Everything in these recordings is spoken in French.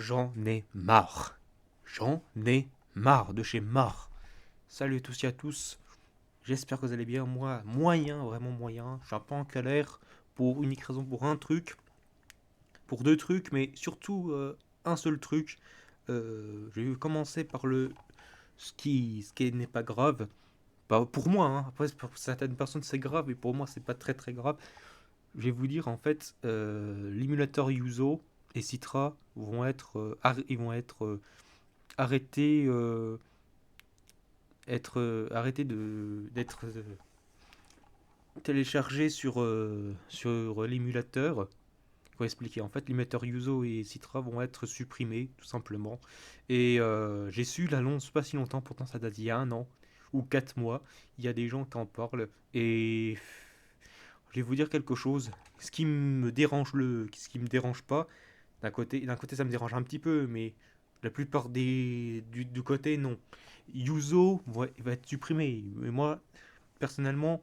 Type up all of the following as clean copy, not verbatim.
J'en ai marre. J'en ai marre de chez marre. Salut à tous et à tous. J'espère que vous allez bien. Moi, moyen, vraiment moyen. Je suis un peu en galère pour unique raison, pour un truc, pour deux trucs, mais surtout un seul truc. Je vais commencer par ce qui n'est pas grave. Bah, pour moi, hein. Après, pour certaines personnes, c'est grave, et pour moi, c'est pas très très grave. Je vais vous dire, en fait, l'émulateur Yuzo et Citra vont être, ils vont arrêter, arrêter d'être téléchargés sur l'émulateur. Pour expliquer, en fait, l'émulateur Yuzo et Citra vont être supprimés, tout simplement. Et j'ai su l'annonce pas si longtemps, pourtant ça date d'il y a un an ou 4 mois. Il y a des gens qui en parlent. Et je vais vous dire quelque chose. Ce qui me dérange pas, d'un côté ça me dérange un petit peu, mais la plupart du côté non. Yuzo va être supprimé. Mais moi, personnellement,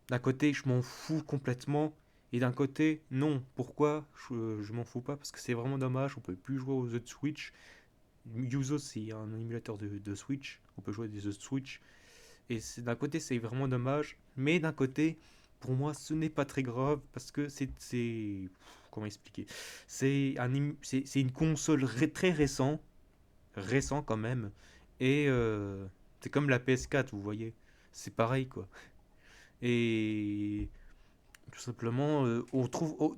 d'un côté je m'en fous complètement. Et d'un côté, non. Pourquoi je m'en fous pas? Parce que c'est vraiment dommage. On peut plus jouer aux jeux de Switch. Yuzo, c'est un émulateur de Switch. On peut jouer à des jeux de Switch. Et d'un côté, c'est vraiment dommage. Mais d'un côté, pour moi, ce n'est pas très grave parce que comment expliquer? C'est une console très récent quand même. Et c'est comme la PS4, vous voyez. C'est pareil, quoi. Et tout simplement, on trouve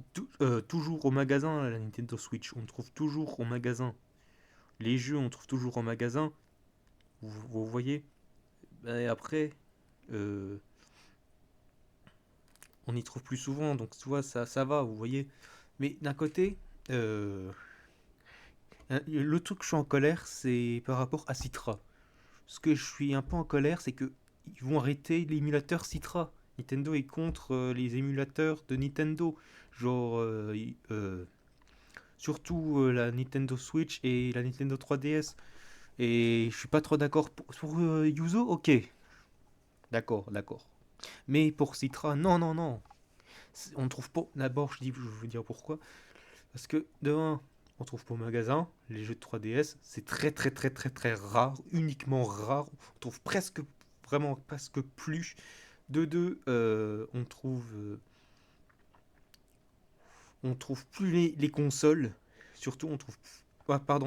toujours au magasin la Nintendo Switch. On trouve toujours au magasin. Les jeux, on trouve toujours au magasin. Vous voyez? Et après, euh, on y trouve plus souvent, donc tu vois, ça va, vous voyez. Mais d'un côté, euh, le truc que je suis en colère, c'est par rapport à Citra. Ce que je suis un peu en colère, c'est que ils vont arrêter l'émulateur Citra. Nintendo est contre les émulateurs de Nintendo. Genre, surtout la Nintendo Switch et la Nintendo 3DS. Et je suis pas trop d'accord pour Yuzo, ok. D'accord. Mais pour Citra, non, non, non. On trouve pas. D'abord, je vais vous dire pourquoi. Parce que de un, on trouve pas au magasin les jeux de 3DS, c'est très rare, uniquement rare. On trouve presque, vraiment presque plus. De deux, on trouve plus les consoles. Surtout, on trouve à part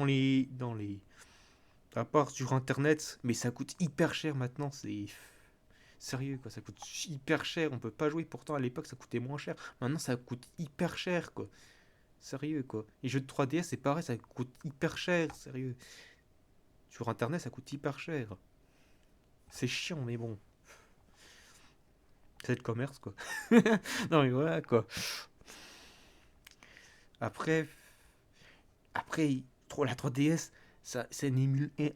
à part sur internet, mais ça coûte hyper cher maintenant. C'est sérieux quoi, ça coûte hyper cher. On peut pas jouer. Pourtant à l'époque ça coûtait moins cher. Maintenant ça coûte hyper cher quoi. Sérieux quoi. Les jeux de 3DS c'est pareil, ça coûte hyper cher, sérieux. Sur internet ça coûte hyper cher. C'est chiant mais bon, c'est le commerce quoi. Non mais voilà quoi. Après, après la 3DS, c'est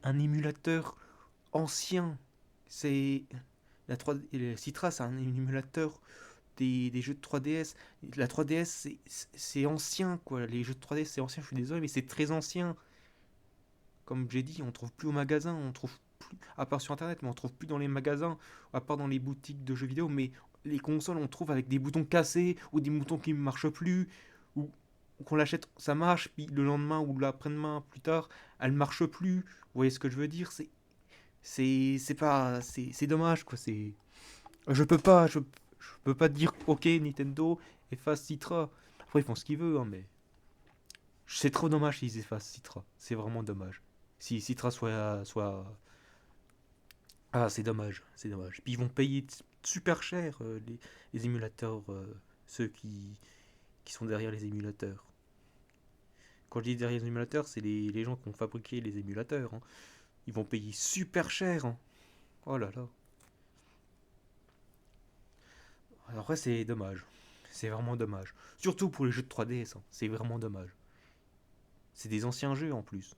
un émulateur ancien. C'est la 3, le Citra, c'est un émulateur des jeux de 3DS. La 3DS, c'est ancien, quoi. Les jeux de 3DS, c'est ancien, je suis désolé, mais c'est très ancien. Comme j'ai dit, on trouve plus au magasin, on trouve plus, à part sur internet, mais on trouve plus dans les magasins, à part dans les boutiques de jeux vidéo. Mais les consoles, on trouve avec des boutons cassés ou des boutons qui ne marchent plus, ou qu'on l'achète, ça marche, puis le lendemain ou l'après-demain plus tard, elle marche plus. Vous voyez ce que je veux dire? C'est pas, c'est dommage, quoi. Je peux pas dire, ok, Nintendo efface Citra. Après, ils font ce qu'ils veulent, hein, mais c'est trop dommage s'ils effacent Citra. C'est vraiment dommage. Si Citra ah, c'est dommage, c'est dommage. Puis ils vont payer super cher, les émulateurs, ceux qui sont derrière les émulateurs. Quand je dis derrière les émulateurs, c'est les gens qui ont fabriqué les émulateurs, hein. Ils vont payer super cher, hein. Oh là là. Après, c'est dommage. C'est vraiment dommage. Surtout pour les jeux de 3DS, hein. C'est vraiment dommage. C'est des anciens jeux en plus.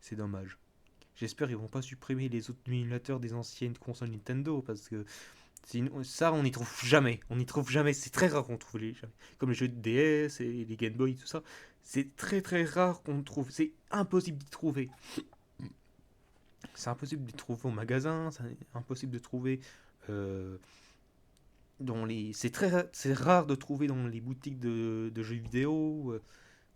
C'est dommage. J'espère qu'ils vont pas supprimer les autres émulateurs des anciennes consoles Nintendo parce que ça, on n'y trouve jamais. On n'y trouve jamais. C'est très rare qu'on trouve jamais. Comme les jeux de DS et les Game Boy, tout ça. C'est très rare qu'on trouve. C'est impossible d'y trouver. C'est impossible de trouver au magasin. C'est impossible de trouver euh, c'est rare de trouver dans les boutiques de jeux vidéo.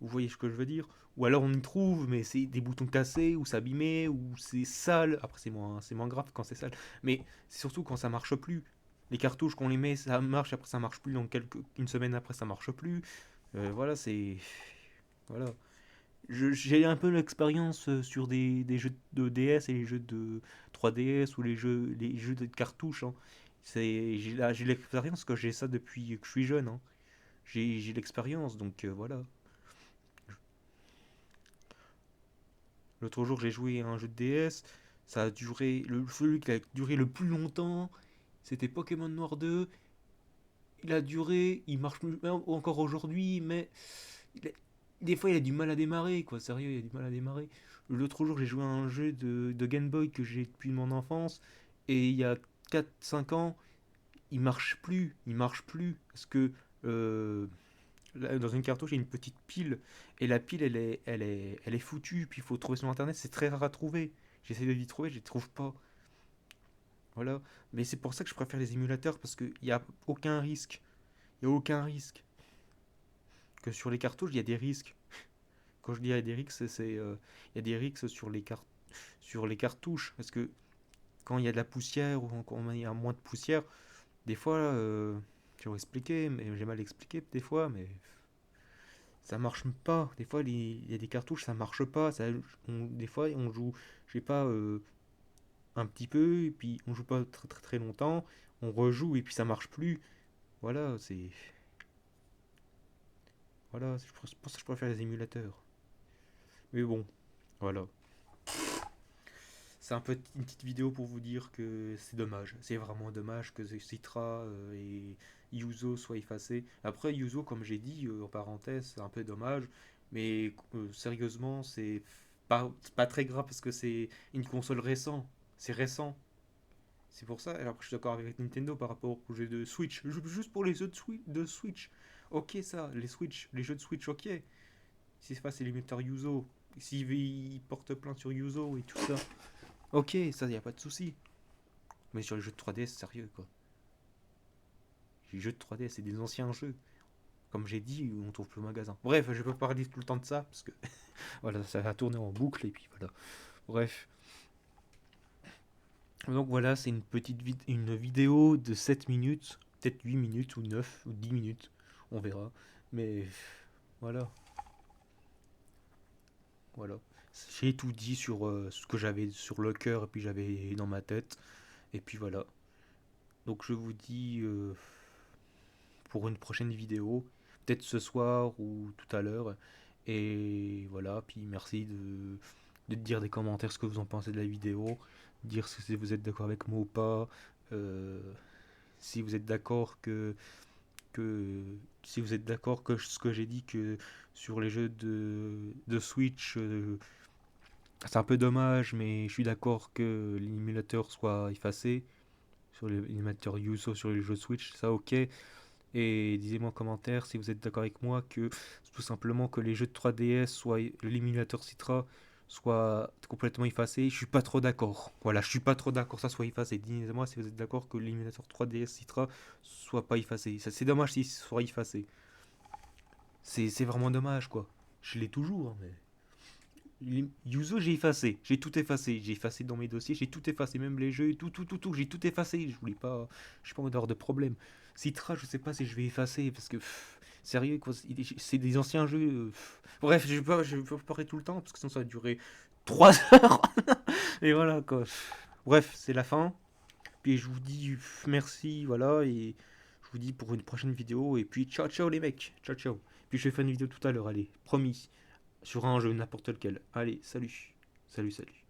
Vous voyez ce que je veux dire? Ou alors on y trouve, mais c'est des boutons cassés, ou c'est abîmé, ou c'est sale. Après, c'est moins grave quand c'est sale. Mais c'est surtout quand ça marche plus. Les cartouches, qu'on les met, ça marche, après ça marche plus. Donc une semaine après, ça marche plus. Voilà, c'est. Voilà. J'ai un peu l'expérience sur des jeux de DS et les jeux de 3DS ou les jeux de cartouches, hein. J'ai l'expérience que j'ai ça depuis que je suis jeune, hein. J'ai l'expérience, donc voilà. L'autre jour, j'ai joué à un jeu de DS. Ça a duré. Celui qui a duré le plus longtemps, c'était Pokémon Noir 2. Il a duré, il marche encore aujourd'hui, mais il a- des fois il a du mal à démarrer, quoi. Sérieux, il a du mal à démarrer. L'autre jour, j'ai joué à un jeu de Game Boy que j'ai depuis mon enfance. Et il y a 4 5 ans, il marche plus. Il marche plus. Parce que euh, dans une cartouche, il y a une petite pile. Et la pile, elle est foutue. Puis il faut trouver sur internet. C'est très rare à trouver. J'essaie de l'y trouver, je ne les trouve pas. Voilà. Mais c'est pour ça que je préfère les émulateurs. Parce qu'il n'y a aucun risque. Il n'y a aucun risque. Que sur les cartouches, il y a des risques. Quand je dis il y a des risques, il y a des risques sur les cartouches. Parce que quand il y a de la poussière ou quand il y a moins de poussière, des fois, j'ai expliqué, mais j'ai mal expliqué des fois, mais ça marche pas. Des fois, il y a des cartouches, ça marche pas. Des fois, on joue, je sais pas, un petit peu, et puis on joue pas très très très longtemps, on rejoue et puis ça marche plus. Voilà, c'est pour ça que je préfère les émulateurs. Mais bon, voilà. C'est un peu une petite vidéo pour vous dire que c'est dommage. C'est vraiment dommage que Citra et Yuzo soient effacés. Après, Yuzo, comme j'ai dit, en parenthèse, c'est un peu dommage. Mais sérieusement, c'est pas très grave parce que c'est une console récente. C'est récent. C'est pour ça. Alors que je suis d'accord avec Nintendo par rapport au jeu de Switch. Juste pour les jeux de Switch. Ok, ça, les jeux de Switch, ok. Si c'est pas, c'est l'émetteur Yuzo. S'il porte plainte sur Yuzo et tout ça. Ok, ça, y a pas de souci. Mais sur les jeux de 3DS, sérieux, quoi. Les jeux de 3DS, c'est des anciens jeux. Comme j'ai dit, on trouve plus au magasin. Bref, je peux pas parler tout le temps de ça, parce que voilà, ça va tourner en boucle, et puis voilà. Bref. Donc voilà, c'est une vidéo de 7 minutes, peut-être 8 minutes, ou 9 ou 10 minutes. On verra. Mais voilà, voilà. J'ai tout dit sur ce que j'avais sur le cœur, et puis j'avais dans ma tête. Et puis voilà. Donc je vous dis pour une prochaine vidéo, peut-être ce soir ou tout à l'heure. Et voilà, puis merci de dire des commentaires ce que vous en pensez de la vidéo, dire si vous êtes d'accord avec moi ou pas, euh, si vous êtes d'accord que si vous êtes d'accord que ce que j'ai dit que sur les jeux de Switch, c'est un peu dommage, mais je suis d'accord que l'émulateur soit effacé sur l'émulateur Yuso sur les jeux Switch, ça ok. Et disez-moi en commentaire si vous êtes d'accord avec moi que tout simplement que les jeux de 3DS, soit l'émulateur Citra, soit complètement effacé. Je suis pas trop d'accord. Voilà, je suis pas trop d'accord, ça soit effacé. Dites-moi si vous êtes d'accord que l'émulateur 3DS Citra soit pas effacé. C'est dommage s'il soit effacé. C'est vraiment dommage quoi. Je l'ai toujours, mais. Yuzo, j'ai effacé, j'ai tout effacé, j'ai effacé dans mes dossiers, j'ai tout effacé, même les jeux, tout, j'ai tout effacé. Je voulais pas, je pas envie d'avoir de problème. Citra, je sais pas si je vais effacer parce que sérieux quoi, c'est des anciens jeux. Bref, je vais pas parler tout le temps parce que sinon ça va durer 3 heures. Et voilà quoi. Bref, c'est la fin. Puis je vous dis merci, voilà, et je vous dis pour une prochaine vidéo. Et puis ciao ciao les mecs, ciao ciao. Puis je vais faire une vidéo tout à l'heure, allez, promis sur un jeu n'importe lequel. Allez, salut. Salut, salut.